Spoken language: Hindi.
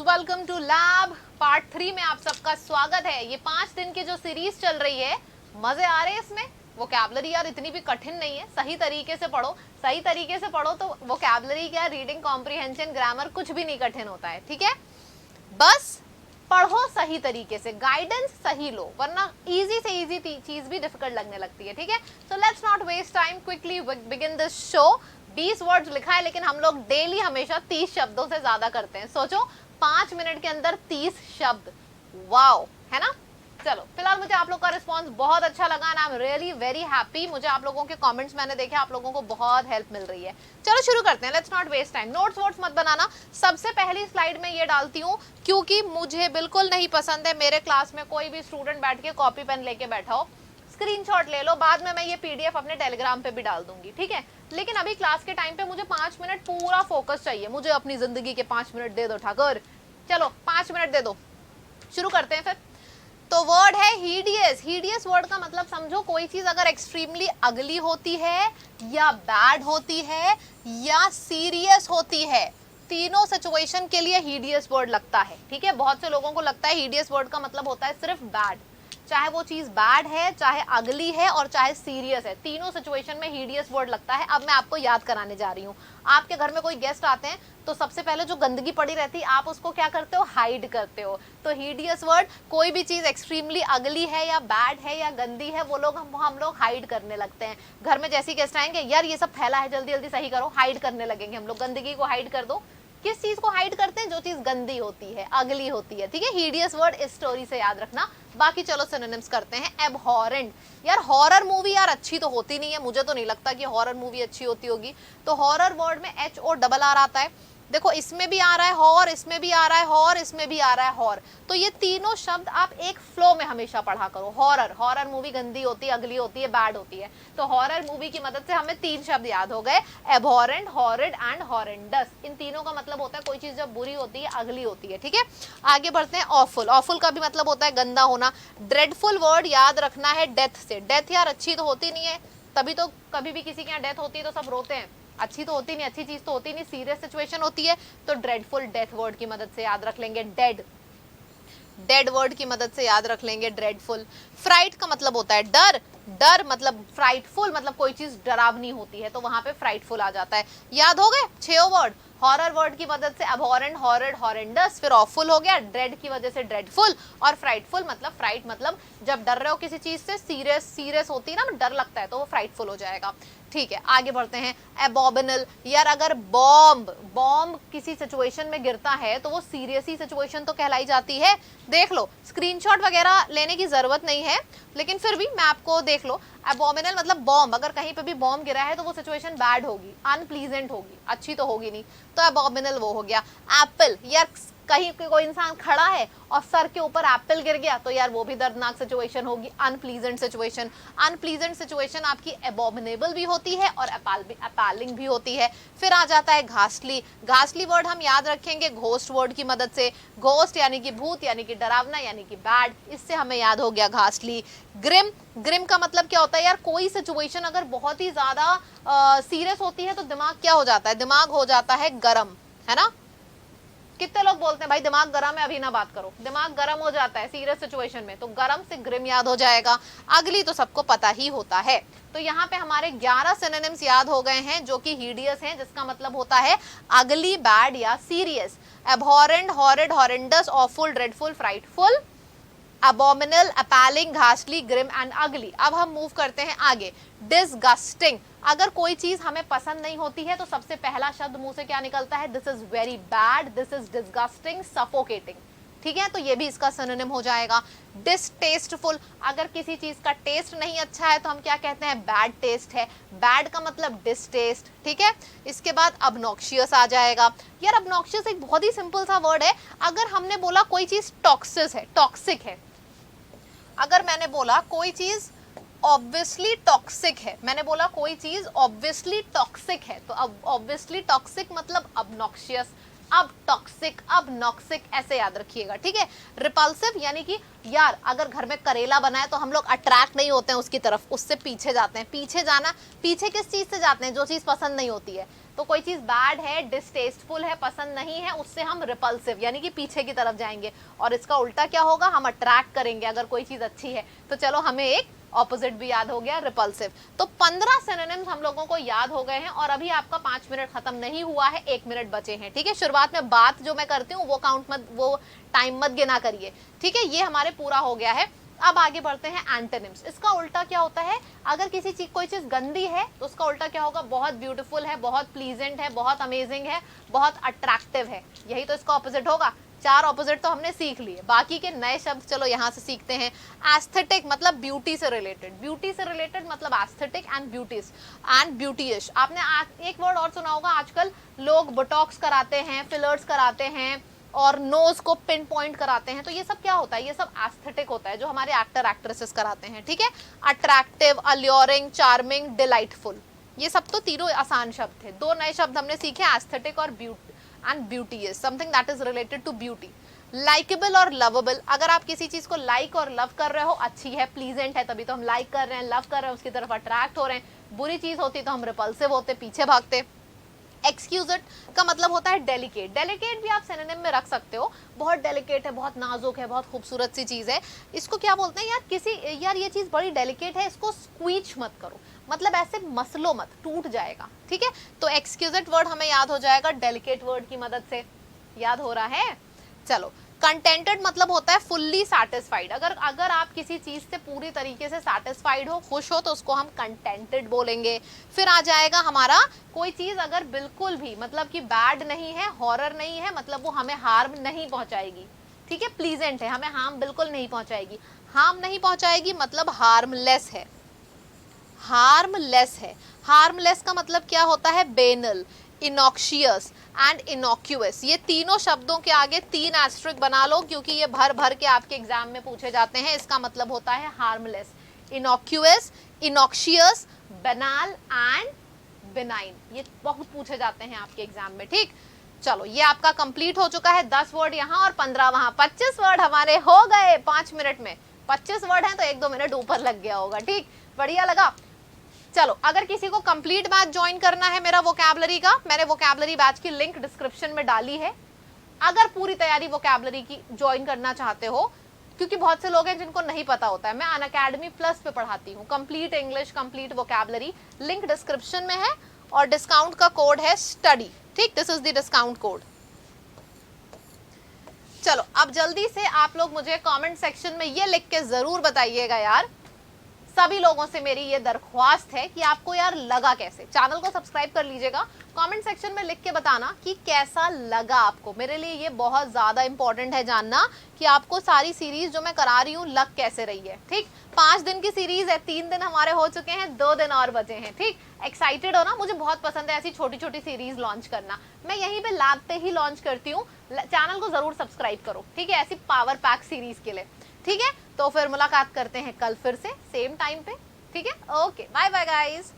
वेलकम टू लैब पार्ट 3 में आप सबका स्वागत है। ये 5 दिन की जो सीरीज चल रही है, मजे आ रहे हैं इसमें। वोकैबुलरी यार इतनी भी कठिन नहीं है, सही तरीके से पढ़ो। सही तरीके से पढ़ो तो वोकैबुलरी क्या, रीडिंग कॉम्प्रिहेंशन ग्रामर कुछ भी नहीं कठिन होता है, ठीक है। बस पढ़ो सही तरीके से, गाइडेंस सही लो, वरना इजी से इजी चीज भी डिफिकल्ट लगने लगती है, ठीक है। So let's not waste time, quickly begin this show. 20 words लिखा है, लेकिन हम लोग डेली हमेशा 30 शब्दों से ज्यादा करते हैं। सोचो 5 मिनट के अंदर 30 शब्द, वाओ, है ना। चलो, फिलहाल मुझे आप लोग का रिस्पांस बहुत अच्छा लगा and I am really very happy. मुझे आप लोगों के कमेंट्स मैंने देखे, आप लोगों को बहुत हेल्प मिल रही है। चलो शुरू करते हैं, let's not waste time. Notes votes मत बनाना। सबसे पहली स्लाइड में ये डालती हूँ क्योंकि मुझे बिल्कुल नहीं पसंद है मेरे क्लास में कोई भी स्टूडेंट बैठ के कॉपी पेन लेके बैठा हो। स्क्रीनशॉट ले लो, बाद में मैं ये पीडीएफ अपने टेलीग्राम पे भी डाल दूंगी, ठीक है। लेकिन अभी क्लास के टाइम पे मुझे 5 मिनट पूरा फोकस चाहिए। मुझे अपनी जिंदगी के 5 मिनट दे दो ठाकुर। चलो 5 मिनट दे दो, शुरू करते हैं फिर। तो वर्ड है हीडियस। हीडियस वर्ड का मतलब समझो, कोई चीज अगर एक्सट्रीमली अगली होती है या बैड होती है या सीरियस होती है, तीनों सिचुएशन के लिए हीडियस वर्ड लगता है, ठीक है। बहुत से लोगों को लगता है हीडियस वर्ड का मतलब होता है सिर्फ बैड, चाहे वो चीज बैड है, चाहे अगली है और चाहे सीरियस है, तीनों सिचुएशन में हीडियस वर्ड लगता है। अब मैं आपको याद कराने जा रही हूँ। आपके घर में कोई गेस्ट आते हैं तो सबसे पहले जो गंदगी पड़ी रहती है आप उसको क्या करते हो, हाइड करते हो। तो हीडियस वर्ड, कोई भी चीज एक्सट्रीमली अगली है या बैड है या गंदी है, वो लोग हम लोग हाइड करने लगते हैं। घर में जैसे ही गेस्ट आएंगे, यार ये सब फैला है, जल्दी जल्दी सही करो, हाइड करने लगेंगे हम लोग। गंदगी को हाइड कर दो। किस चीज को हाइड करते हैं? जो चीज गंदी होती है, अगली होती है, ठीक है। हीडियस वर्ड इस स्टोरी से याद रखना। बाकी चलो सिनोनिम्स करते हैं। एबहॉरेंट, यार हॉरर मूवी यार अच्छी तो होती नहीं है, मुझे तो नहीं लगता कि हॉरर मूवी अच्छी होती होगी। तो हॉरर वर्ड में HORR आता है। देखो इसमें भी आ रहा है हॉर, इसमें भी आ रहा है हॉर, इसमें भी आ रहा है हॉर। तो ये तीनों शब्द आप एक फ्लो में हमेशा पढ़ा करो। हॉरर, हॉरर मूवी गंदी होती है, अगली होती है, बैड होती है। तो हॉरर मूवी की मदद से हमें 3 शब्द याद हो गए, एबहॉरेंट, हॉरिड एंड हॉरेंडस। इन तीनों का मतलब होता है कोई चीज जब बुरी होती है, अगली होती है, ठीक है। आगे बढ़ते हैं। ऑफुल, ऑफुल का भी मतलब होता है गंदा होना। ड्रेडफुल वर्ड याद रखना है डेथ से। डेथ यार अच्छी तो होती नहीं है, तभी तो कभी भी किसी के यहाँ डेथ होती है तो सब रोते हैं। अच्छी तो होती नहीं, अच्छी चीज तो होती नहीं, सीरियस सिचुएशन होती है। तो ड्रेडफुल डेथ वर्ड की मदद से याद रख लेंगे। डेड, डेड वर्ड की मदद से याद रख लेंगे ड्रेडफुल। फ्राइट का मतलब होता है डर। डर मतलब फ्राइटफुल, मतलब कोई चीज डरावनी होती है, तो वहां पे फ्राइटफुल आ जाता है। याद हो गए 6 वर्ड। हॉरर वर्ड की मदद से अबहॉरेंट, हॉरिड, हॉरेंडस, फिर ऑफुल हो गया। ड्रेड की वजह से ड्रेडफुल, और फ्राइटफुल मतलब, फ्राइट मतलब जब डर रहे हो किसी चीज से, सीरियस होती है ना, डर लगता है, तो वो फ्राइटफुल हो जाएगा, ठीक है। आगे बढ़ते हैं। एबॉमिनल, यार अगर बॉम्ब किसी सिचुएशन में गिरता है तो वो सीरियस ही सिचुएशन तो कहलाई जाती है। देख लो, स्क्रीनशॉट वगैरह लेने की जरूरत नहीं है, लेकिन फिर भी मैं आपको देख लो। एबॉमिनल मतलब बॉम्ब, अगर कहीं पे भी बॉम्ब गिरा है तो वो सिचुएशन बैड होगी, अनप्लीजेंट होगी, अच्छी तो होगी नहीं। तो एबॉमिनल वो हो गया। एप्पल, यार कहीं कोई इंसान खड़ा है और सर के ऊपर एप्पल गिर गया तो यार वो भी दर्दनाक सिचुएशन होगी, अनप्लीजेंट सिचुएशन। अनप्लीजेंट सिचुएशन आपकी एबॉमिनेबल भी होती है और अपैलिंग भी होती है। फिर आ जाता है घासली। घासली वर्ड हम याद रखेंगे घोस्ट वर्ड की मदद से। घोस्ट यानी कि भूत, यानी कि डरावना, यानी कि बैड, इससे हमें याद हो गया घासली। ग्रिम, ग्रिम का मतलब क्या होता है? यार कोई सिचुएशन अगर बहुत ही ज्यादा सीरियस होती है तो दिमाग क्या हो जाता है? दिमाग हो जाता है गरम, है ना। कितने लोग बोलते हैं भाई दिमाग गर्म है, अभी ना बात करो। दिमाग गर्म हो जाता है सीरियस सिचुएशन में, तो गर्म से ग्रिम याद हो जाएगा। अगली तो सबको पता ही होता है। तो यहाँ पे हमारे 11 सिनोनिम्स याद हो गए हैं जो कि हीडियस हैं, जिसका मतलब होता है अगली, बैड या serious. Abhorrent, horrid, horrendous, awful, dreadful, frightful, abominable, appalling, घासली, ग्रिम एंड अगली। अब हम मूव करते हैं आगे। डिसगस्टिंग, अगर कोई चीज हमें पसंद नहीं होती है तो सबसे पहला शब्द मुंह से क्या निकलता है? This is very bad, this is disgusting, suffocating, ठीक है। तो ये भी इसका सिनोनिम हो जाएगा। डिसटेस्टफुल, अगर किसी चीज का टेस्ट नहीं अच्छा है तो हम क्या कहते हैं? बैड टेस्ट है। बैड का मतलब डिसटेस्ट, ठीक है। इसके बाद ऑब्नॉक्शियस आ जाएगा। यार ऑब्नॉक्शियस एक बहुत ही सिंपल सा वर्ड है। अगर हमने बोला कोई चीज टॉक्सिक है, अगर मैंने बोला कोई चीज ऑब्वियसली टॉक्सिक है, मैंने बोला कोई चीज ऑब्वियसली टॉक्सिक है, तो अब ऑब्वियसली टॉक्सिक मतलब ऑब्नॉक्शियस। अब टॉक्सिक, अब नॉक्सिक, ऐसे याद रखिएगा, ठीक है। रिपल्सिव यानी कि यार अगर घर में करेला बना है तो हम लोग अट्रैक्ट नहीं होते हैं उसकी तरफ, उससे पीछे जाते हैं। पीछे जाना, पीछे किस चीज से जाते हैं? जो चीज पसंद नहीं होती है। तो कोई चीज बैड है, डिस्टेस्टफुल है, पसंद नहीं है, उससे हम रिपल्सिव यानी कि पीछे की तरफ जाएंगे। और इसका उल्टा क्या होगा, हम अट्रैक्ट करेंगे अगर कोई चीज अच्छी है। तो चलो हमें एक ऑपोजिट भी याद हो गया, रिपल्सिव। तो 15 सिनोनिम्स हम लोगों को याद हो गए हैं और अभी आपका 5 मिनट खत्म नहीं हुआ है, 1 मिनट बचे हैं। ठीक है, शुरुआत में बात जो मैं करती हूँ वो काउंट मत, वो टाइम मत गिना करिए। ठीक है, ये हमारे पूरा हो गया है। अब आगे बढ़ते हैं एंटोनिम्स। इसका उल्टा क्या होता है, अगर किसी चीज कोई चीज गंदी है तो उसका उल्टा क्या होगा, बहुत ब्यूटीफुल है, बहुत प्लीजेंट है, बहुत अमेजिंग है, बहुत अट्रैक्टिव है। यही तो इसका ऑपोजिट होगा। 4 ऑपोजिट तो हमने सीख लिए, बाकी के नए शब्द चलो यहाँ से सीखते हैं। एस्थेटिक मतलब ब्यूटी से रिलेटेड, ब्यूटी से रिलेटेड मतलब एस्थेटिक एंड ब्यूटीज एंड ब्यूटीइश। आपने एक वर्ड और सुना होगा, आजकल लोग बोटॉक्स कराते हैं, फिलर्स कराते हैं और नोज को पिन पॉइंट कराते हैं। तो ये सब क्या होता है, ये सब एस्थेटिक होता है जो हमारे एक्टर एक्ट्रेसेस कराते हैं। ठीक है, अट्रैक्टिव, अल्योरिंग, चार्मिंग, डिलाइटफुल, ये सब तो तीनों आसान शब्द थे। 2 नए शब्द हमने सीखे, एस्थेटिक और beauty and beauty is something that is related to beauty. Likeable और लवेबल, अगर आप किसी चीज को लाइक और लव कर रहे हो, अच्छी है, प्लीजेंट है, तभी तो हम लाइक कर रहे हैं, लव कर रहे हैं, उसकी तरफ अट्रैक्ट हो रहे हैं। बुरी चीज होती तो हम रिपल्सिव होते, पीछे भागते। एक्सक्यूजेड का मतलब होता है डेलिकेट। डेलिकेट भी आप सिनोनिम में रख सकते हो, बहुत डेलिकेट है, बहुत नाजुक है, बहुत खूबसूरत सी चीज है। इसको क्या बोलते हैं, यार ये चीज बड़ी डेलिकेट है, इसको स्क्वीच मत करो, मतलब ऐसे मसलो मत, टूट जाएगा। ठीक है, तो एक्सक्यूजेड वर्ड हमें याद हो जाएगा डेलिकेट वर्ड की मदद से। याद हो रहा है, चलो। कंटेंटेड मतलब होता है फुल्ली सेटिस्फाइड। अगर आप किसी चीज से पूरी तरीके से सेटिस्फाइड हो, खुश हो, तो उसको हम कंटेंटेड बोलेंगे। फिर आ जाएगा हमारा, कोई चीज अगर बिल्कुल भी मतलब कि बैड नहीं है, हॉरर नहीं है, मतलब वो हमें हार्म नहीं पहुंचाएगी। ठीक है, प्लीजेंट है, हमें हार्म बिल्कुल नहीं पहुंचाएगी। हार्म नहीं पहुंचाएगी मतलब हार्मलेस है, हार्मलेस है। हार्मलेस का मतलब क्या होता है, बेनल, इनॉक्शियस एंड इनॉक्यूअस। ये तीनों शब्दों के आगे 3 एस्ट्रिक बना लो, क्योंकि ये भर भर के आपके एग्जाम में पूछे जाते हैं। इसका मतलब होता है हार्मलेस, इनॉक्यूअस, इनॉक्शियस, बेनाल एंड बेनाइन। ये बहुत पूछे जाते हैं आपके एग्जाम में। ठीक, चलो ये आपका कंप्लीट हो चुका है। 10 वर्ड यहाँ और 15 वहां, 25 वर्ड हमारे हो गए 5 मिनट में। 25 वर्ड हैं तो 1-2 मिनट ऊपर लग गया होगा। ठीक, बढ़िया लगा। चलो, अगर किसी को कंप्लीट बैच ज्वाइन करना है मेरा वोकैबुलरी का, मैंने वोकैबुलरी बैच की लिंक डिस्क्रिप्शन में डाली है। अगर पूरी तैयारी वोकैबुलरी की ज्वाइन करना चाहते हो, क्योंकि बहुत से लोग हैं जिनको नहीं पता होता है, मैं अनअकैडमी प्लस पे पढ़ाती हूँ, complete English, complete vocabulary. Link description में है और डिस्काउंट का कोड है स्टडी। ठीक, this is the discount code. चलो, अब जल्दी से आप लोग मुझे कमेंट सेक्शन में ये लिख के जरूर बताइएगा यार, सभी लोगों से मेरी ये दरख्वास्त है कि आपको यार लगा कैसे। चैनल को सब्सक्राइब कर लीजिएगा, कमेंट सेक्शन में लिख के बताना कि कैसा लगा आपको। मेरे लिए ये बहुत ज्यादा इंपॉर्टेंट है जानना कि आपको सारी सीरीज जो मैं करा रही हूँ लग कैसे रही है। ठीक, 5 दिन की सीरीज है, 3 दिन हमारे हो चुके हैं, 2 दिन और बचे हैं। ठीक, एक्साइटेड हो ना, मुझे बहुत पसंद है ऐसी छोटी छोटी सीरीज लॉन्च करना। मैं यहीं पे लैब पे ही लॉन्च करती हूँ, चैनल को जरूर सब्सक्राइब करो। ठीक है, ऐसी पावर पैक सीरीज के लिए। ठीक है, तो फिर मुलाकात करते हैं कल फिर से सेम टाइम पे। ठीक है, ओके, बाय बाय गाइस।